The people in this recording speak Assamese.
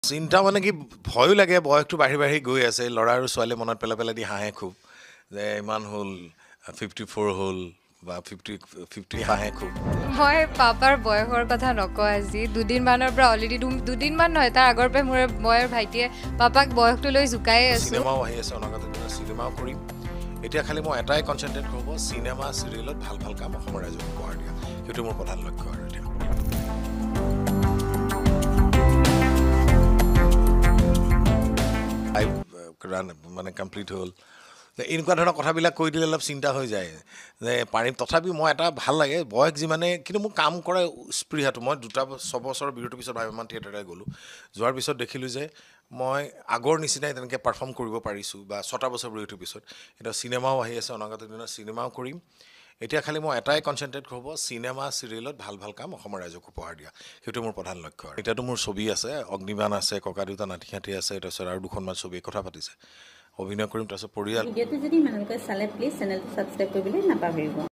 চিন্তা মানে কি ভয়ো লাগে, বয়সটো বাঢ়ি বাঢ়ি গৈ আছে, ল'ৰা আৰু ছোৱালী মনত পেলাই দি হাঁহে খুব যে ইমান হ'ল 54 হ'ল বা 50 হাঁহে খুব। মই পাপাৰ বয়সৰ কথা নকওঁ আজি, দুদিনমানৰ পৰা অলৰেডি দুদিনমান নহয় তাৰ আগৰ পৰাই মই ভাইটিয়ে পাপাক বয়সটো লৈ জোকায়ে আছোঁ। চিনেমাও আহি আছে অনাগত দিনত, চিনেমাও কৰিম। এতিয়া খালি মই এটাই কনচেনট্ৰেট কৰিব, চিনেমা চিৰিয়েলত ভাল ভাল কাম অসমৰ ৰাইজক উপহাৰ দিয়া, সেইটো মোৰ প্ৰধান লক্ষ্য আৰু এতিয়া। মানে কমপ্লিট হ'ল এনেকুৱা ধৰণৰ কথাবিলাক কৈ দিলে অলপ চিন্তা হৈ যায় যে পাৰিম। তথাপি মই এটা ভাল লাগে বয়স যিমানে, কিন্তু মোৰ কাম কৰা স্পৃহাটো, মই 6 বছৰৰ বিৰতিৰ পিছত ভাইমান থিয়েটাৰলৈ গ'লোঁ। যোৱাৰ পিছত দেখিলোঁ যে মই আগৰ নিচিনাই তেনেকৈ পাৰফৰ্ম কৰিব পাৰিছোঁ, বা 6টা বছৰ বিৰতিৰ পিছত। এতিয়া চিনেমাও আহি আছে অনাগত দিনত, চিনেমাও কৰিম। এতিয়া খালি মই এটাই কনচেনট্ৰেট কৰিব, চিনেমা চিৰিয়েলত ভাল ভাল কাম অসমৰ ৰাইজক উপহাৰ দিয়া, সেইটো মোৰ প্ৰধান লক্ষ্য। এতিয়াতো মোৰ ছবি আছে, অগ্নিবাণ আছে, ককা দেউতা নাতি হাতী আছে, তাৰপিছত আৰু 2খনমান ছবি কথা পাতিছে, অভিনয় কৰিম। তাৰপিছত পৰিয়াল ভিডিঅ'টো যদি মানুহলোকে চালে প্লিজ চেনেলটো ছাবস্ক্ৰাইব কৰিবলৈ নাপাহৰিব।